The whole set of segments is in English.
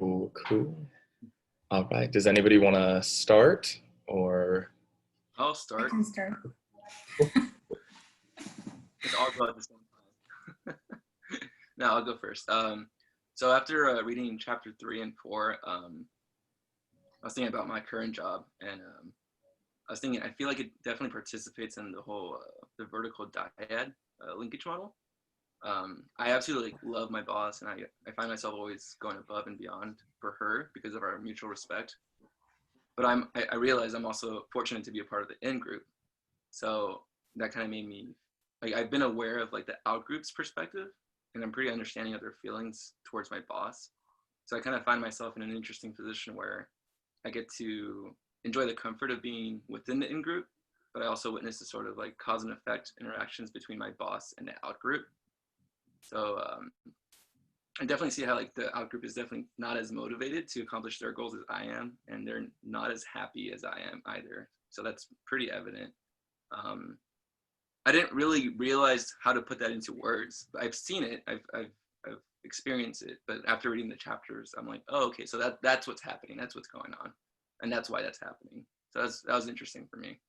Cool, cool. All right. Does anybody want to start or? I'll I start. can start. It's all go at the same time. No, I'll go first. So after reading chapter 3 and 4, I was thinking about my current job, and I was thinking I feel like it definitely participates in the whole the vertical dyad linkage model. I absolutely love my boss, and I find myself always going above and beyond for her because of our mutual respect. But I realize I'm also fortunate to be a part of the in group, so that kind of made me like I've been aware of like the out group's perspective, and I'm pretty understanding of their feelings towards my boss. So I kind of find myself in an interesting position where I get to enjoy the comfort of being within the in group, but I also witness the sort of like cause and effect interactions between my boss and the out group. So I definitely see how like the out group is definitely not as motivated to accomplish their goals as I am, and they're not as happy as I am either. So that's pretty evident. I didn't really realize how to put that into words. I've seen it, I've experienced it, but after reading the chapters, I'm like, oh, okay, so that's what's happening, that's what's going on, and that's why that's happening. So that was interesting for me.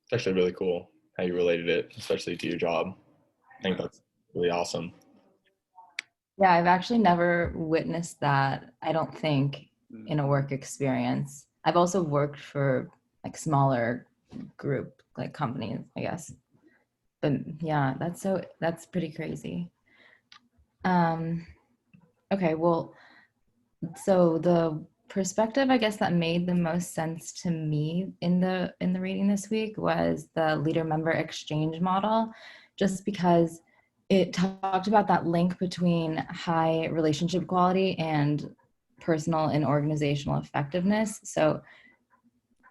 It's actually really cool how you related it, especially to your job. I think that's really awesome. Yeah, I've actually never witnessed that, I don't think, in a work experience. I've also worked for like smaller group like companies, I guess. But yeah, that's pretty crazy. Okay, well, so the perspective I guess that made the most sense to me in the reading this week was the leader member exchange model, just because it talked about that link between high relationship quality and personal and organizational effectiveness. So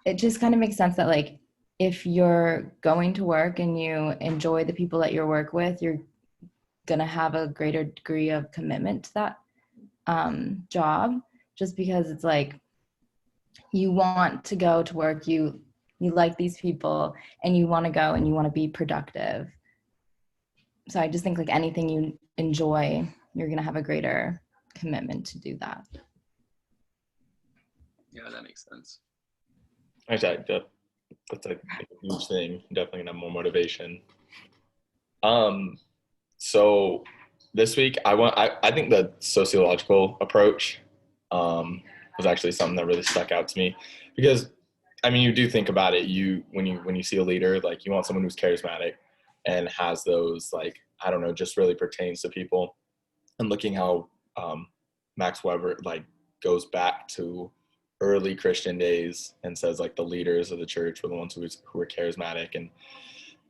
it just kind of makes sense that like if you're going to work and you enjoy the people that you work with, you're gonna have a greater degree of commitment to that job, just because it's like you want to go to work, you like these people, and you want to go and you want to be productive. So I just think like anything you enjoy, you're gonna have a greater commitment to do that. Yeah, that makes sense. Actually, that's a huge thing. Definitely gonna have more motivation. So this week I think the sociological approach was actually something that really stuck out to me, because I mean you do think about it, when you see a leader, like you want someone who's charismatic and has those, like, I don't know, just really pertains to people. And looking how Max Weber like goes back to early Christian days and says like the leaders of the church were the ones who were charismatic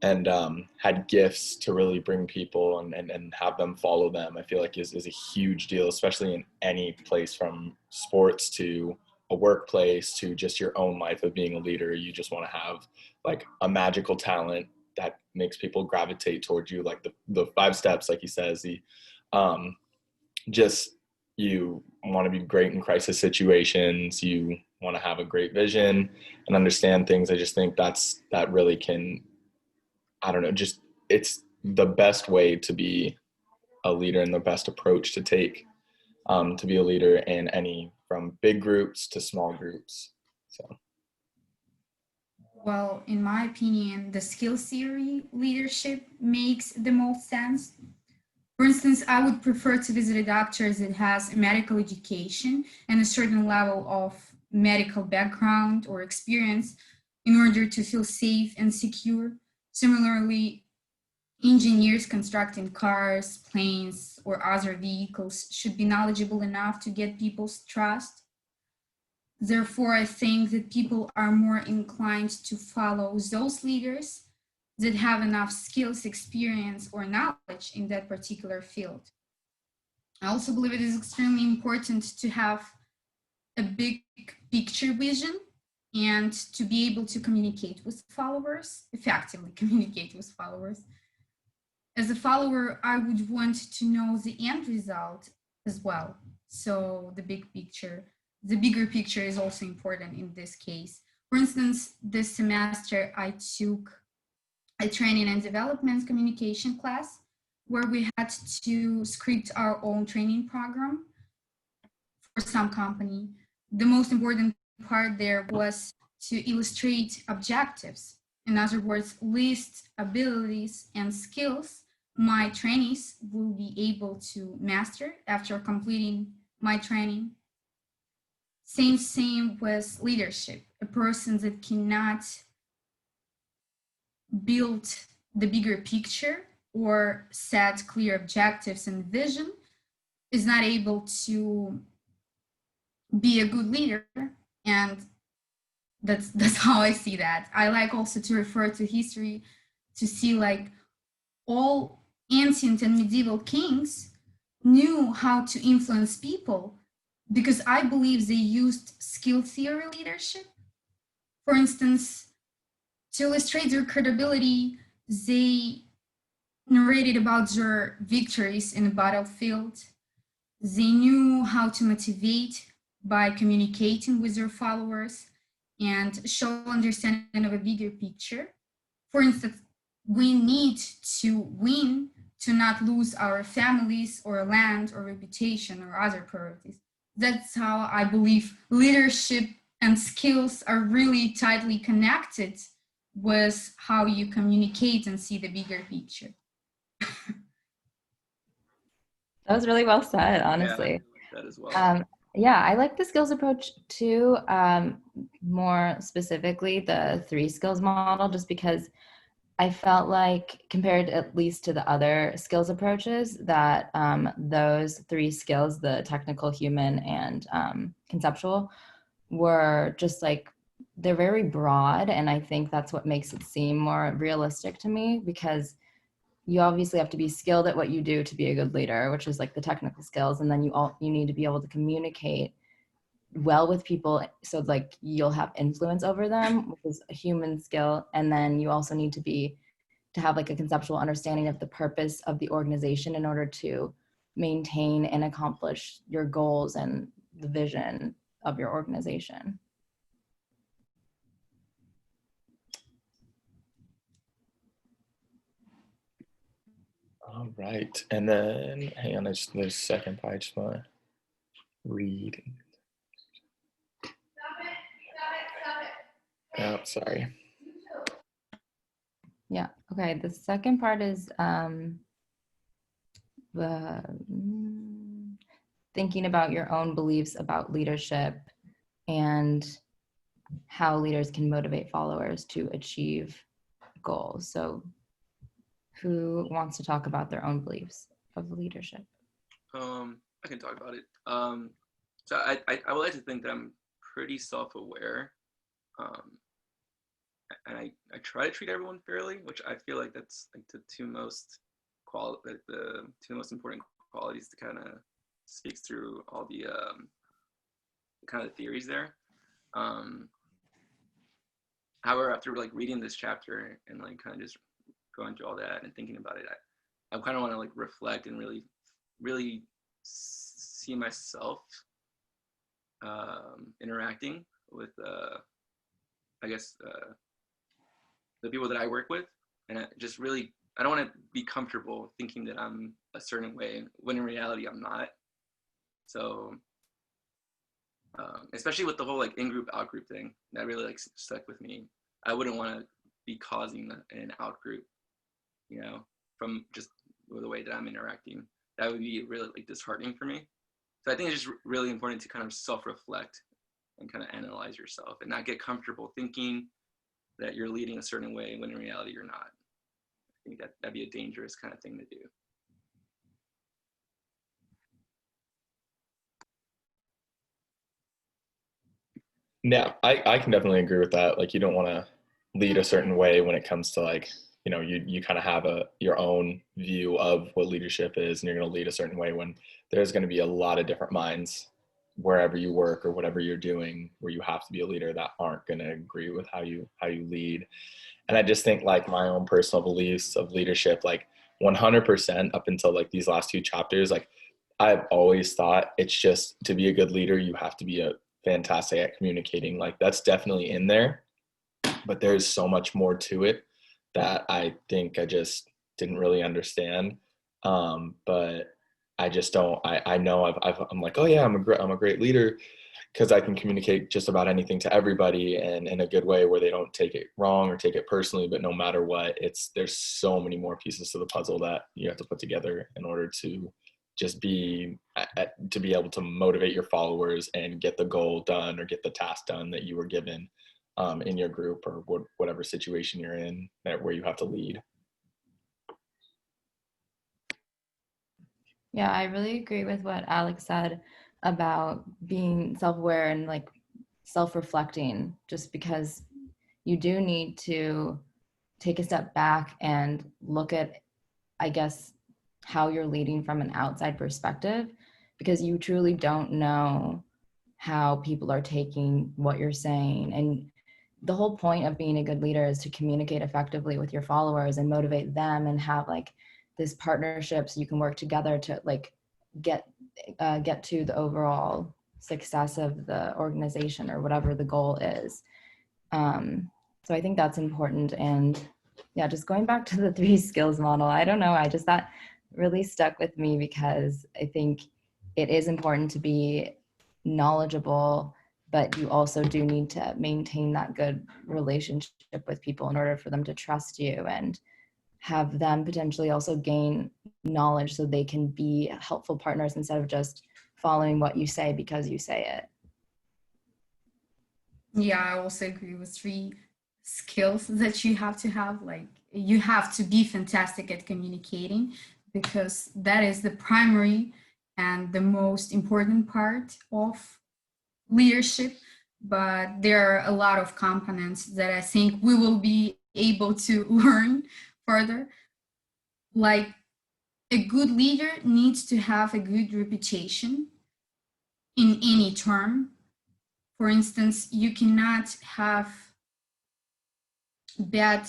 and had gifts to really bring people and have them follow them, I feel like is a huge deal, especially in any place, from sports to a workplace to just your own life of being a leader. You just want to have like a magical talent that makes people gravitate towards you, like the 5 steps, like he says, just you want to be great in crisis situations, you want to have a great vision and understand things. I just think that really can, I don't know, just it's the best way to be a leader and the best approach to take to be a leader in any, from big groups to small groups. So. Well, in my opinion, the skills theory leadership makes the most sense. For instance, I would prefer to visit a doctor that has a medical education and a certain level of medical background or experience in order to feel safe and secure. Similarly, engineers constructing cars, planes, or other vehicles should be knowledgeable enough to get people's trust. Therefore, I think that people are more inclined to follow those leaders that have enough skills, experience, or knowledge in that particular field. I also believe it is extremely important to have a big picture vision and to be able to communicate with followers, effectively communicate with followers. As a follower, I would want to know the end result as well. So the bigger picture is also important in this case. For instance, this semester I took a training and development communication class where we had to script our own training program for some company. The most important part there was to illustrate objectives. In other words, list abilities and skills my trainees will be able to master after completing my training. Same with leadership. A person that cannot build the bigger picture or set clear objectives and vision is not able to be a good leader. And that's how I see that. I like also to refer to history to see like all ancient and medieval kings knew how to influence people because I believe they used skill theory leadership. For instance, to illustrate their credibility, they narrated about their victories in the battlefield. They knew how to motivate by communicating with their followers and show understanding of a bigger picture. For instance, we need to win to not lose our families or land or reputation or other priorities. That's how I believe leadership and skills are really tightly connected with how you communicate and see the bigger picture. That was really well said, honestly. Yeah, I like that as well. Yeah, I like the skills approach too. More specifically, the 3 skills model, just because I felt like, compared at least to the other skills approaches, that those 3 skills, the technical, human, and conceptual, were just like, they're very broad. And I think that's what makes it seem more realistic to me, because you obviously have to be skilled at what you do to be a good leader, which is like the technical skills. And then you need to be able to communicate well with people, so like you'll have influence over them, which is a human skill. And then you also need to have like a conceptual understanding of the purpose of the organization in order to maintain and accomplish your goals and the vision of your organization. All right. And then, hang on, there's a second page. I just want to read. Oh, sorry. Yeah. Okay. The second part is thinking about your own beliefs about leadership and how leaders can motivate followers to achieve goals. So who wants to talk about their own beliefs of leadership? I can talk about it. So I would like to think that I'm pretty self-aware, and I try to treat everyone fairly, which I feel like that's like the two most important qualities to kind of speaks through all the kind of theories there. However, after like reading this chapter and like kind of just going through all that and thinking about it, I kind of want to like reflect and really see myself interacting with I guess the people that I work with, and I don't want to be comfortable thinking that I'm a certain way when in reality I'm not. So especially with the whole like in-group out-group thing, that really like stuck with me. I wouldn't want to be causing an out-group, you know, from just the way that I'm interacting. That would be really like disheartening for me. So I think it's just really important to kind of self-reflect and kind of analyze yourself and not get comfortable thinking that you're leading a certain way when in reality you're not. I think that'd be a dangerous kind of thing to do. Yeah, I can definitely agree with that. Like, you don't want to lead a certain way when it comes to like, you know, you kind of have your own view of what leadership is, and you're going to lead a certain way when there's going to be a lot of different minds wherever you work or whatever you're doing, where you have to be a leader, that aren't going to agree with how you lead. And I just think like my own personal beliefs of leadership, like 100% up until like these last 2 chapters, like I've always thought it's just, to be a good leader, you have to be fantastic at communicating. Like that's definitely in there, but there's so much more to it that I think I just didn't really understand. But I just don't. I know I'm like, oh yeah, I'm a great leader because I can communicate just about anything to everybody and in a good way where they don't take it wrong or take it personally. But no matter what, there's so many more pieces to the puzzle that you have to put together in order to just to be able to motivate your followers and get the goal done or get the task done that you were given in your group or whatever situation you're in where you have to lead. Yeah, I really agree with what Alex said about being self-aware and like self-reflecting, just because you do need to take a step back and look at, I guess, how you're leading from an outside perspective, because you truly don't know how people are taking what you're saying. And the whole point of being a good leader is to communicate effectively with your followers and motivate them and have like this partnership so you can work together to like get to the overall success of the organization or whatever the goal is. So I think that's important. And yeah, just going back to the 3 skills model, I don't know, that really stuck with me because I think it is important to be knowledgeable, but you also do need to maintain that good relationship with people in order for them to trust you and have them potentially also gain knowledge so they can be helpful partners instead of just following what you say because you say it. Yeah, I also agree with 3 skills that you have to have. Like, you have to be fantastic at communicating because that is the primary and the most important part of leadership. But there are a lot of components that I think we will be able to learn further. Like, a good leader needs to have a good reputation in any term. For instance, you cannot have bad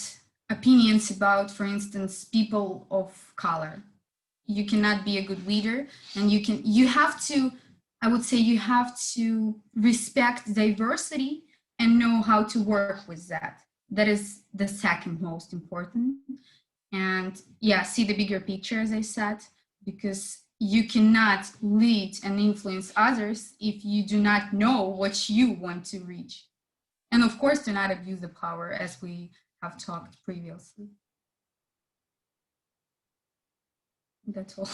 opinions about, for instance, people of color. You cannot be a good leader, and you have to, I would say, you have to respect diversity and know how to work with that. That is the second most important. And yeah, see the bigger picture, as I said, because you cannot lead and influence others if you do not know what you want to reach. And of course, do not abuse the power, as we have talked previously. That's all.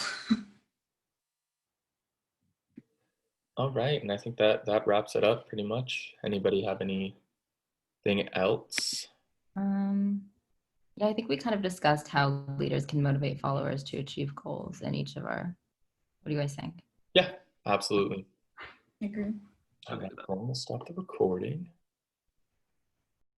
All right, and I think that wraps it up pretty much. Anybody have anything else? Yeah, I think we kind of discussed how leaders can motivate followers to achieve goals in each of our, what do you guys think? Yeah, absolutely. I agree. Okay, well, we'll stop the recording.